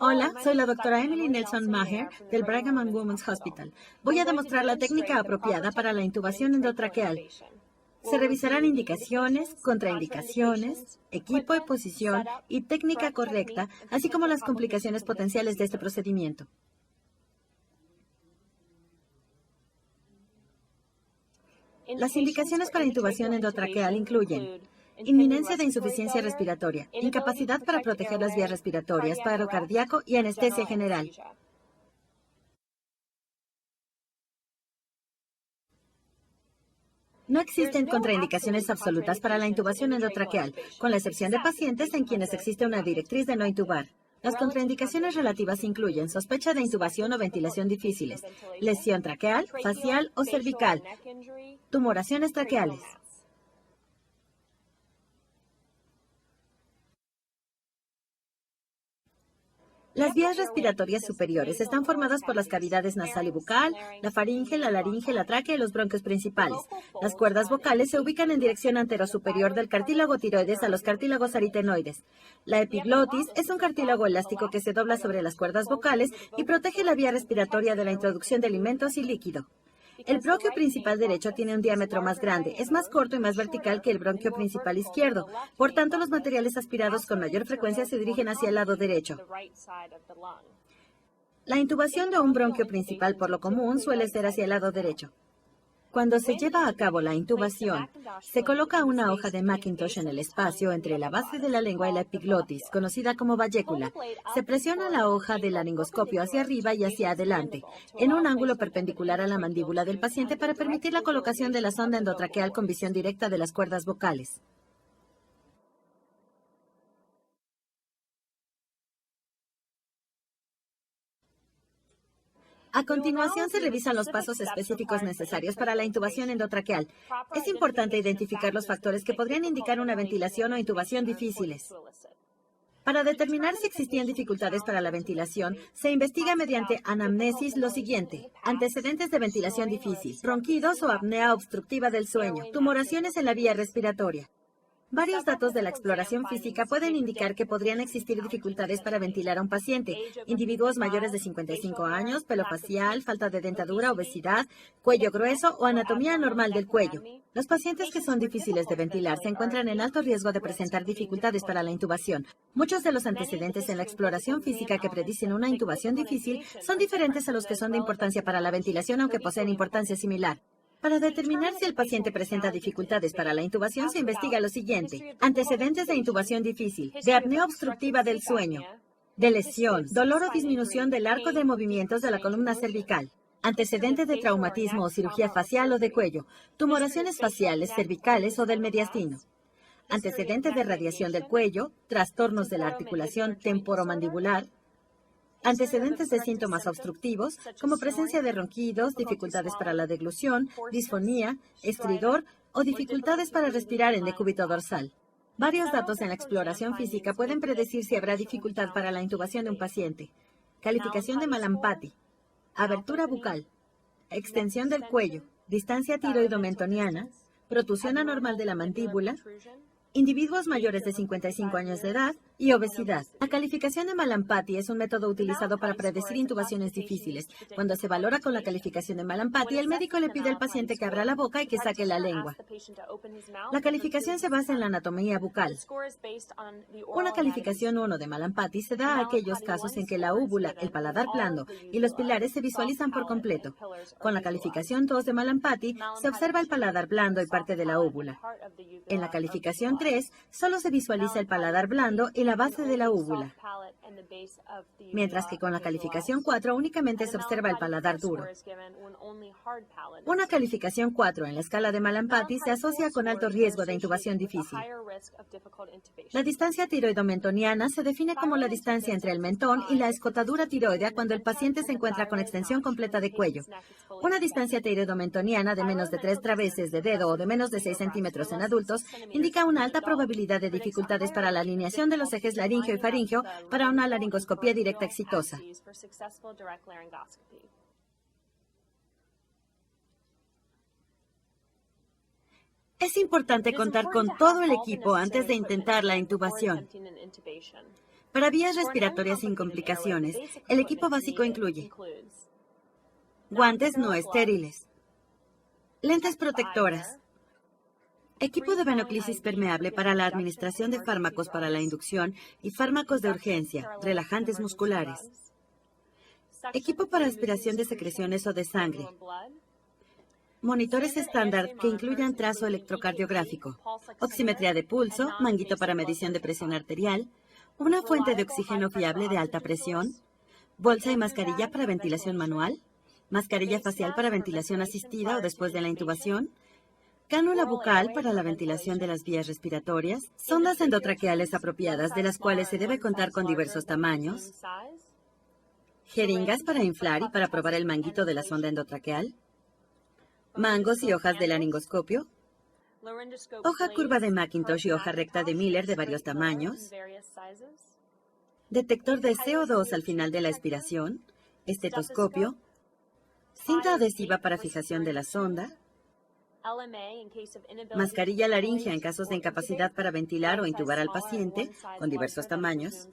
Hola, soy la doctora Emily Nelson Maher del Brigham and Women's Hospital. Voy a demostrar la técnica apropiada para la intubación endotraqueal. Se revisarán indicaciones, contraindicaciones, equipo y posición y técnica correcta, así como las complicaciones potenciales de este procedimiento. Las indicaciones para intubación endotraqueal incluyen inminencia de insuficiencia respiratoria, incapacidad para proteger las vías respiratorias, paro cardíaco y anestesia general. No existen contraindicaciones absolutas para la intubación endotraqueal, con la excepción de pacientes en quienes existe una directriz de no intubar. Las contraindicaciones relativas incluyen sospecha de intubación o ventilación difíciles, lesión traqueal, facial o cervical, tumoraciones traqueales. Las vías respiratorias superiores están formadas por las cavidades nasal y bucal, la faringe, la laringe, la tráquea y los bronquios principales. Las cuerdas vocales se ubican en dirección anterosuperior del cartílago tiroides a los cartílagos aritenoides. La epiglotis es un cartílago elástico que se dobla sobre las cuerdas vocales y protege la vía respiratoria de la introducción de alimentos y líquido. El bronquio principal derecho tiene un diámetro más grande, es más corto y más vertical que el bronquio principal izquierdo. Por tanto, los materiales aspirados con mayor frecuencia se dirigen hacia el lado derecho. La intubación de un bronquio principal por lo común suele ser hacia el lado derecho. Cuando se lleva a cabo la intubación, se coloca una hoja de Macintosh en el espacio entre la base de la lengua y la epiglotis, conocida como bayécula. Se presiona la hoja del laringoscopio hacia arriba y hacia adelante, en un ángulo perpendicular a la mandíbula del paciente para permitir la colocación de la sonda endotraqueal con visión directa de las cuerdas vocales. A continuación se revisan los pasos específicos necesarios para la intubación endotraqueal. Es importante identificar los factores que podrían indicar una ventilación o intubación difíciles. Para determinar si existían dificultades para la ventilación, se investiga mediante anamnesis lo siguiente: antecedentes de ventilación difícil, ronquidos o apnea obstructiva del sueño, tumoraciones en la vía respiratoria. Varios datos de la exploración física pueden indicar que podrían existir dificultades para ventilar a un paciente: individuos mayores de 55 años, pelo facial, falta de dentadura, obesidad, cuello grueso o anatomía anormal del cuello. Los pacientes que son difíciles de ventilar se encuentran en alto riesgo de presentar dificultades para la intubación. Muchos de los antecedentes en la exploración física que predicen una intubación difícil son diferentes a los que son de importancia para la ventilación, aunque poseen importancia similar. Para determinar si el paciente presenta dificultades para la intubación, se investiga lo siguiente: antecedentes de intubación difícil, de apnea obstructiva del sueño, de lesión, dolor o disminución del arco de movimientos de la columna cervical, antecedentes de traumatismo o cirugía facial o de cuello, tumoraciones faciales, cervicales o del mediastino, antecedentes de radiación del cuello, trastornos de la articulación temporomandibular, antecedentes de síntomas obstructivos, como presencia de ronquidos, dificultades para la deglución, disfonía, estridor o dificultades para respirar en decúbito dorsal. Varios datos en la exploración física pueden predecir si habrá dificultad para la intubación de un paciente. Calificación de Mallampati, abertura bucal, extensión del cuello, distancia tiroidomentoniana, protusión anormal de la mandíbula, individuos mayores de 55 años de edad y obesidad. La calificación de Mallampati es un método utilizado para predecir intubaciones difíciles. Cuando se valora con la calificación de Mallampati, el médico le pide al paciente que abra la boca y que saque la lengua. La calificación se basa en la anatomía bucal. Una calificación 1 de Mallampati se da a aquellos casos en que la úvula, el paladar blando y los pilares se visualizan por completo. Con la calificación 2 de Mallampati se observa el paladar blando y parte de la úvula. En la calificación 3, solo se visualiza el paladar blando y la base de la úvula, mientras que con la calificación 4 únicamente se observa el paladar duro. Una calificación 4 en la escala de Mallampati se asocia con alto riesgo de intubación difícil. La distancia tiroidomentoniana se define como la distancia entre el mentón y la escotadura tiroidea cuando el paciente se encuentra con extensión completa de cuello. Una distancia tiroidomentoniana de menos de 3 traveses de dedo o de menos de 6 centímetros en adultos indica una alta probabilidad de dificultades para la alineación de los ejes laríngeo y faríngeo para una laringoscopía directa exitosa. Es importante contar con todo el equipo antes de intentar la intubación. Para vías respiratorias sin complicaciones, el equipo básico incluye guantes no estériles, lentes protectoras, equipo de venoclisis permeable para la administración de fármacos para la inducción y fármacos de urgencia, relajantes musculares, equipo para aspiración de secreciones o de sangre, monitores estándar que incluyan trazo electrocardiográfico, oximetría de pulso, manguito para medición de presión arterial, una fuente de oxígeno fiable de alta presión, bolsa y mascarilla para ventilación manual, mascarilla facial para ventilación asistida o después de la intubación, cánula bucal para la ventilación de las vías respiratorias, sondas endotraqueales apropiadas de las cuales se debe contar con diversos tamaños, jeringas para inflar y para probar el manguito de la sonda endotraqueal, mangos y hojas de laringoscopio, hoja curva de Macintosh y hoja recta de Miller de varios tamaños, detector de CO2 al final de la expiración, estetoscopio, cinta adhesiva para fijación de la sonda, mascarilla laringea en casos de incapacidad para ventilar o intubar al paciente, con diversos tamaños,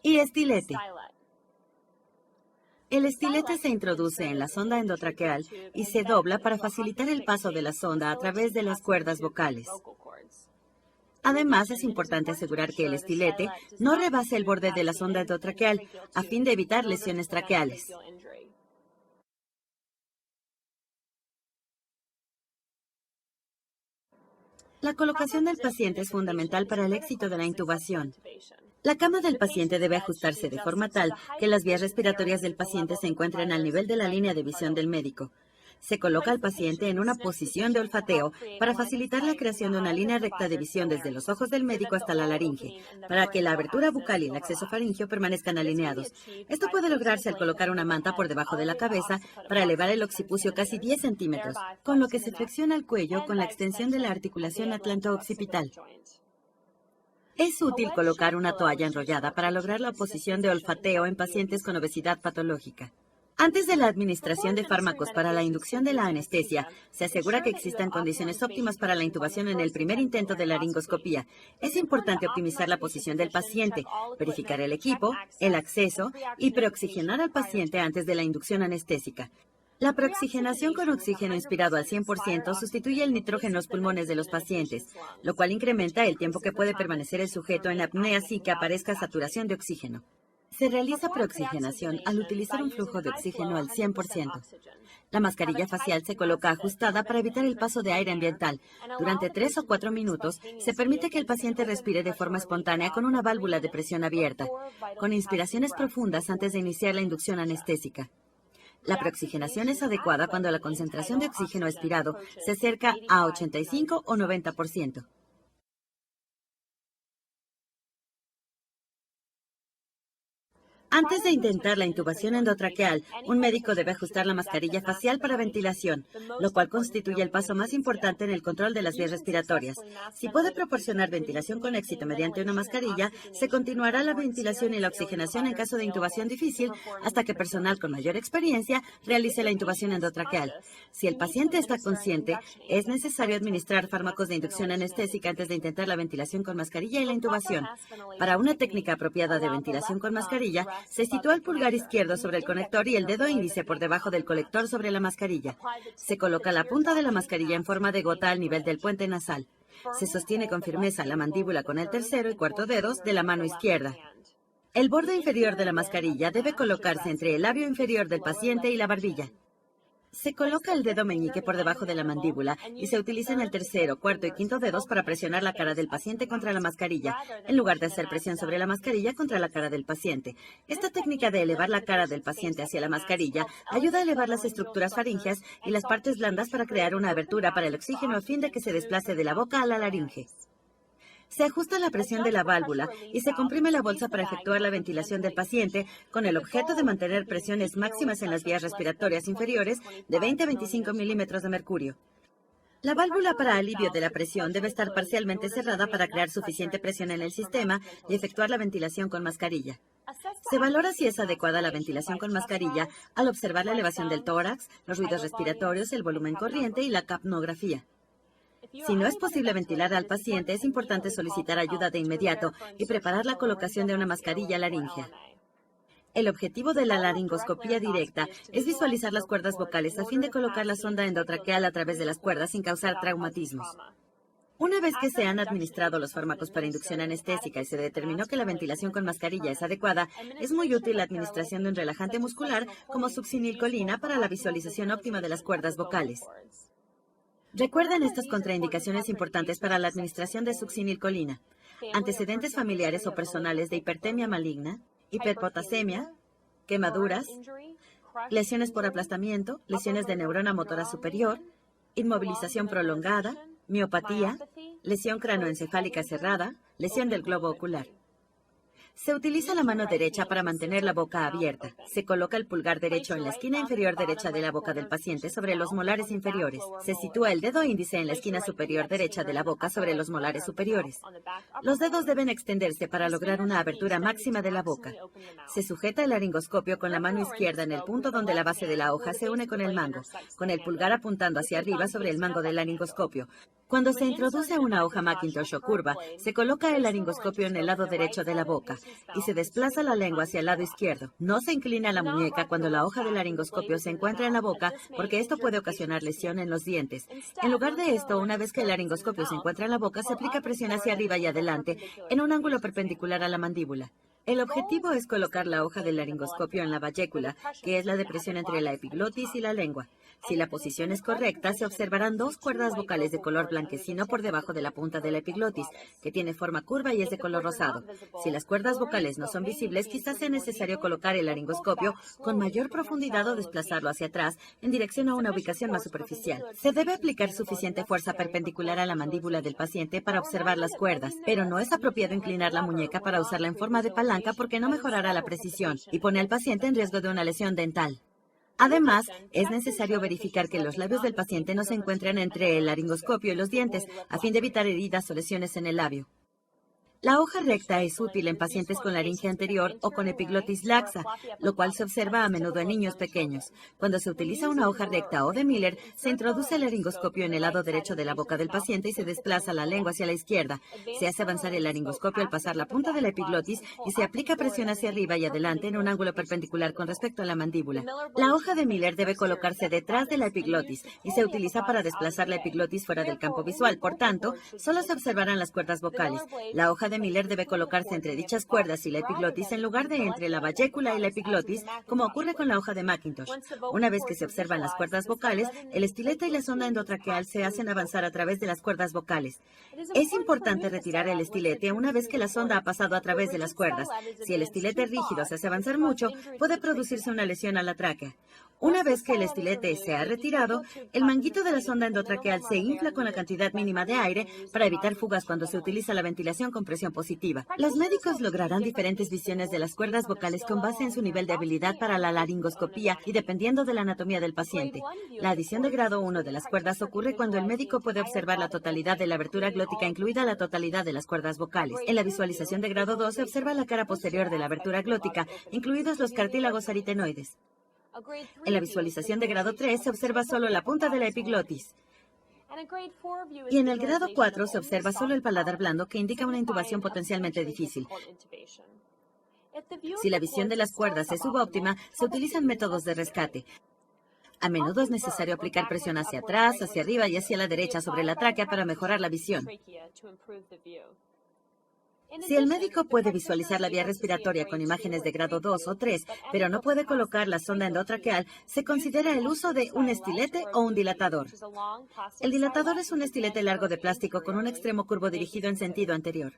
y estilete. El estilete se introduce en la sonda endotraqueal y se dobla para facilitar el paso de la sonda a través de las cuerdas vocales. Además, es importante asegurar que el estilete no rebase el borde de la sonda endotraqueal a fin de evitar lesiones traqueales. La colocación del paciente es fundamental para el éxito de la intubación. La cama del paciente debe ajustarse de forma tal que las vías respiratorias del paciente se encuentren al nivel de la línea de visión del médico. Se coloca al paciente en una posición de olfateo para facilitar la creación de una línea recta de visión desde los ojos del médico hasta la laringe, para que la abertura bucal y el acceso faríngeo permanezcan alineados. Esto puede lograrse al colocar una manta por debajo de la cabeza para elevar el occipucio casi 10 centímetros, con lo que se flexiona el cuello con la extensión de la articulación atlanto-occipital. Es útil colocar una toalla enrollada para lograr la posición de olfateo en pacientes con obesidad patológica. Antes de la administración de fármacos para la inducción de la anestesia, se asegura que existan condiciones óptimas para la intubación en el primer intento de laringoscopía. Es importante optimizar la posición del paciente, verificar el equipo, el acceso y preoxigenar al paciente antes de la inducción anestésica. La preoxigenación con oxígeno inspirado al 100% sustituye el nitrógeno en los pulmones de los pacientes, lo cual incrementa el tiempo que puede permanecer el sujeto en apnea sin que aparezca saturación de oxígeno. Se realiza preoxigenación al utilizar un flujo de oxígeno al 100%. La mascarilla facial se coloca ajustada para evitar el paso de aire ambiental. Durante 3 o 4 minutos, se permite que el paciente respire de forma espontánea con una válvula de presión abierta, con inspiraciones profundas antes de iniciar la inducción anestésica. La preoxigenación es adecuada cuando la concentración de oxígeno expirado se acerca a 85 o 90%. Antes de intentar la intubación endotraqueal, un médico debe ajustar la mascarilla facial para ventilación, lo cual constituye el paso más importante en el control de las vías respiratorias. Si puede proporcionar ventilación con éxito mediante una mascarilla, se continuará la ventilación y la oxigenación en caso de intubación difícil hasta que personal con mayor experiencia realice la intubación endotraqueal. Si el paciente está consciente, es necesario administrar fármacos de inducción anestésica antes de intentar la ventilación con mascarilla y la intubación. Para una técnica apropiada de ventilación con mascarilla, se sitúa el pulgar izquierdo sobre el conector y el dedo índice por debajo del colector sobre la mascarilla. Se coloca la punta de la mascarilla en forma de gota al nivel del puente nasal. Se sostiene con firmeza la mandíbula con el tercero y cuarto dedos de la mano izquierda. El borde inferior de la mascarilla debe colocarse entre el labio inferior del paciente y la barbilla. Se coloca el dedo meñique por debajo de la mandíbula y se utilizan el tercero, cuarto y quinto dedos para presionar la cara del paciente contra la mascarilla, en lugar de hacer presión sobre la mascarilla contra la cara del paciente. Esta técnica de elevar la cara del paciente hacia la mascarilla ayuda a elevar las estructuras faríngeas y las partes blandas para crear una abertura para el oxígeno a fin de que se desplace de la boca a la laringe. Se ajusta la presión de la válvula y se comprime la bolsa para efectuar la ventilación del paciente con el objeto de mantener presiones máximas en las vías respiratorias inferiores de 20 a 25 milímetros de mercurio. La válvula para alivio de la presión debe estar parcialmente cerrada para crear suficiente presión en el sistema y efectuar la ventilación con mascarilla. Se valora si es adecuada la ventilación con mascarilla al observar la elevación del tórax, los ruidos respiratorios, el volumen corriente y la capnografía. Si no es posible ventilar al paciente, es importante solicitar ayuda de inmediato y preparar la colocación de una mascarilla laríngea. El objetivo de la laringoscopía directa es visualizar las cuerdas vocales a fin de colocar la sonda endotraqueal a través de las cuerdas sin causar traumatismos. Una vez que se han administrado los fármacos para inducción anestésica y se determinó que la ventilación con mascarilla es adecuada, es muy útil la administración de un relajante muscular como succinilcolina para la visualización óptima de las cuerdas vocales. Recuerden estas contraindicaciones importantes para la administración de succinilcolina: antecedentes familiares o personales de hipertemia maligna, hiperpotasemia, quemaduras, lesiones por aplastamiento, lesiones de neurona motora superior, inmovilización prolongada, miopatía, lesión cranoencefálica cerrada, lesión del globo ocular. Se utiliza la mano derecha para mantener la boca abierta. Se coloca el pulgar derecho en la esquina inferior derecha de la boca del paciente sobre los molares inferiores. Se sitúa el dedo índice en la esquina superior derecha de la boca sobre los molares superiores. Los dedos deben extenderse para lograr una abertura máxima de la boca. Se sujeta el laringoscopio con la mano izquierda en el punto donde la base de la hoja se une con el mango, con el pulgar apuntando hacia arriba sobre el mango del laringoscopio. Cuando se introduce una hoja Macintosh o curva, se coloca el laringoscopio en el lado derecho de la boca y se desplaza la lengua hacia el lado izquierdo. No se inclina la muñeca cuando la hoja del laringoscopio se encuentra en la boca, porque esto puede ocasionar lesión en los dientes. En lugar de esto, una vez que el laringoscopio se encuentra en la boca, se aplica presión hacia arriba y adelante en un ángulo perpendicular a la mandíbula. El objetivo es colocar la hoja del laringoscopio en la bayécula, que es la depresión entre la epiglotis y la lengua. Si la posición es correcta, se observarán dos cuerdas vocales de color blanquecino por debajo de la punta de la epiglotis, que tiene forma curva y es de color rosado. Si las cuerdas vocales no son visibles, quizás sea necesario colocar el laringoscopio con mayor profundidad o desplazarlo hacia atrás en dirección a una ubicación más superficial. Se debe aplicar suficiente fuerza perpendicular a la mandíbula del paciente para observar las cuerdas, pero no es apropiado inclinar la muñeca para usarla en forma de palanca porque no mejorará la precisión y pone al paciente en riesgo de una lesión dental. Además, es necesario verificar que los labios del paciente no se encuentren entre el laringoscopio y los dientes, a fin de evitar heridas o lesiones en el labio. La hoja recta es útil en pacientes con laringe anterior o con epiglotis laxa, lo cual se observa a menudo en niños pequeños. Cuando se utiliza una hoja recta o de Miller, se introduce el laringoscopio en el lado derecho de la boca del paciente y se desplaza la lengua hacia la izquierda. Se hace avanzar el laringoscopio al pasar la punta de la epiglotis y se aplica presión hacia arriba y adelante en un ángulo perpendicular con respecto a la mandíbula. La hoja de Miller debe colocarse detrás de la epiglotis y se utiliza para desplazar la epiglotis fuera del campo visual. Por tanto, solo se observarán las cuerdas vocales. La hoja de Miller debe colocarse entre dichas cuerdas y la epiglotis en lugar de entre la bayécula y la epiglotis, como ocurre con la hoja de Macintosh. Una vez que se observan las cuerdas vocales, el estilete y la sonda endotraqueal se hacen avanzar a través de las cuerdas vocales. Es importante retirar el estilete una vez que la sonda ha pasado a través de las cuerdas. Si el estilete rígido se hace avanzar mucho, puede producirse una lesión a la tráquea. Una vez que el estilete se ha retirado, el manguito de la sonda endotraqueal se infla con la cantidad mínima de aire para evitar fugas cuando se utiliza la ventilación con presión positiva. Los médicos lograrán diferentes visiones de las cuerdas vocales con base en su nivel de habilidad para la laringoscopía y dependiendo de la anatomía del paciente. La adición de grado 1 de las cuerdas ocurre cuando el médico puede observar la totalidad de la abertura glótica, incluida la totalidad de las cuerdas vocales. En la visualización de grado 2 se observa la cara posterior de la abertura glótica, incluidos los cartílagos aritenoides. En la visualización de grado 3 se observa solo la punta de la epiglotis. Y en el grado 4 se observa solo el paladar blando, que indica una intubación potencialmente difícil. Si la visión de las cuerdas es subóptima, se utilizan métodos de rescate. A menudo es necesario aplicar presión hacia atrás, hacia arriba y hacia la derecha sobre la tráquea para mejorar la visión. Si el médico puede visualizar la vía respiratoria con imágenes de grado 2 o 3, pero no puede colocar la sonda endotraqueal, se considera el uso de un estilete o un dilatador. El dilatador es un estilete largo de plástico con un extremo curvo dirigido en sentido anterior.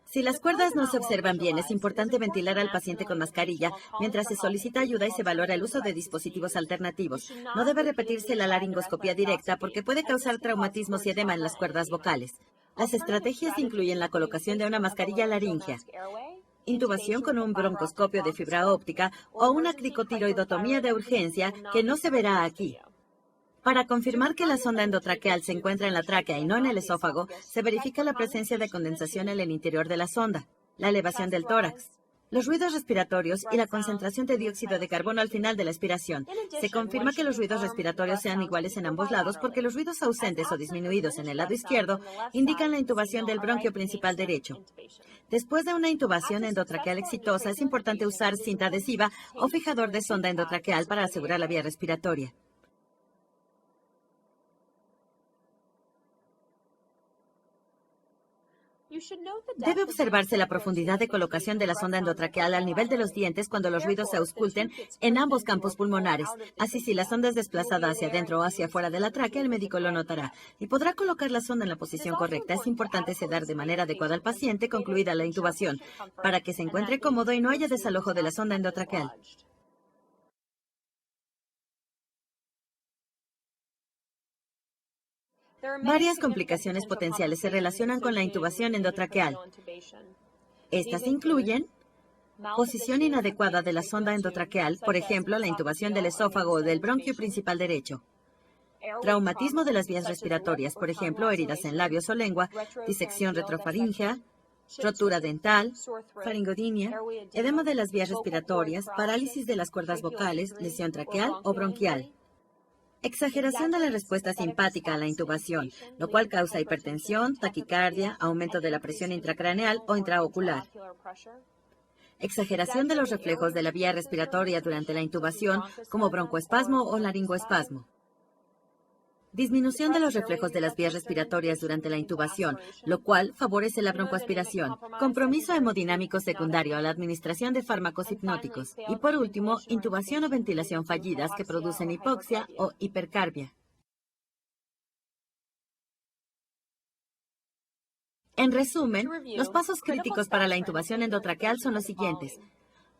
Si las cuerdas no se observan bien, es importante ventilar al paciente con mascarilla mientras se solicita ayuda y se valora el uso de dispositivos alternativos. No debe repetirse la laringoscopía directa porque puede causar traumatismos y edema en las cuerdas vocales. Las estrategias incluyen la colocación de una mascarilla laríngea, intubación con un broncoscopio de fibra óptica o una cricotiroidotomía de urgencia que no se verá aquí. Para confirmar que la sonda endotraqueal se encuentra en la tráquea y no en el esófago, se verifica la presencia de condensación en el interior de la sonda, la elevación del tórax, los ruidos respiratorios y la concentración de dióxido de carbono al final de la expiración. Se confirma que los ruidos respiratorios sean iguales en ambos lados porque los ruidos ausentes o disminuidos en el lado izquierdo indican la intubación del bronquio principal derecho. Después de una intubación endotraqueal exitosa, es importante usar cinta adhesiva o fijador de sonda endotraqueal para asegurar la vía respiratoria. Debe observarse la profundidad de colocación de la sonda endotraqueal al nivel de los dientes cuando los ruidos se ausculten en ambos campos pulmonares. Así, si la sonda es desplazada hacia adentro o hacia afuera de la tráquea, el médico lo notará y podrá colocar la sonda en la posición correcta. Es importante sedar de manera adecuada al paciente concluida la intubación para que se encuentre cómodo y no haya desalojo de la sonda endotraqueal. Varias complicaciones potenciales se relacionan con la intubación endotraqueal. Estas incluyen posición inadecuada de la sonda endotraqueal, por ejemplo, la intubación del esófago o del bronquio principal derecho. Traumatismo de las vías respiratorias, por ejemplo, heridas en labios o lengua, disección retrofaríngea, rotura dental, faringodinia, edema de las vías respiratorias, parálisis de las cuerdas vocales, lesión traqueal o bronquial. Exageración de la respuesta simpática a la intubación, lo cual causa hipertensión, taquicardia, aumento de la presión intracraneal o intraocular. Exageración de los reflejos de la vía respiratoria durante la intubación, como broncoespasmo o laringoespasmo. Disminución de los reflejos de las vías respiratorias durante la intubación, lo cual favorece la broncoaspiración. Compromiso hemodinámico secundario a la administración de fármacos hipnóticos. Y por último, intubación o ventilación fallidas que producen hipoxia o hipercarbia. En resumen, los pasos críticos para la intubación endotraqueal son los siguientes.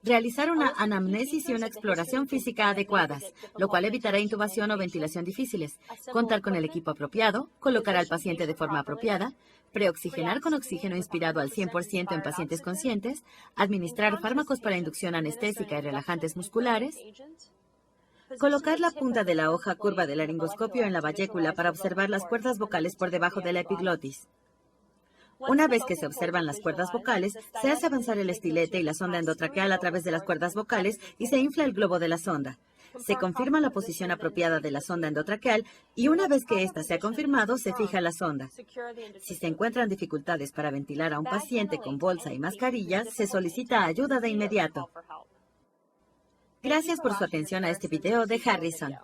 Realizar una anamnesis y una exploración física adecuadas, lo cual evitará intubación o ventilación difíciles. Contar con el equipo apropiado, colocar al paciente de forma apropiada, preoxigenar con oxígeno inspirado al 100% en pacientes conscientes, administrar fármacos para inducción anestésica y relajantes musculares, colocar la punta de la hoja curva del laringoscopio en la vallécula para observar las cuerdas vocales por debajo de la epiglotis. Una vez que se observan las cuerdas vocales, se hace avanzar el estilete y la sonda endotraqueal a través de las cuerdas vocales y se infla el globo de la sonda. Se confirma la posición apropiada de la sonda endotraqueal y una vez que ésta se ha confirmado, se fija la sonda. Si se encuentran dificultades para ventilar a un paciente con bolsa y mascarilla, se solicita ayuda de inmediato. Gracias por su atención a este video de Harrison.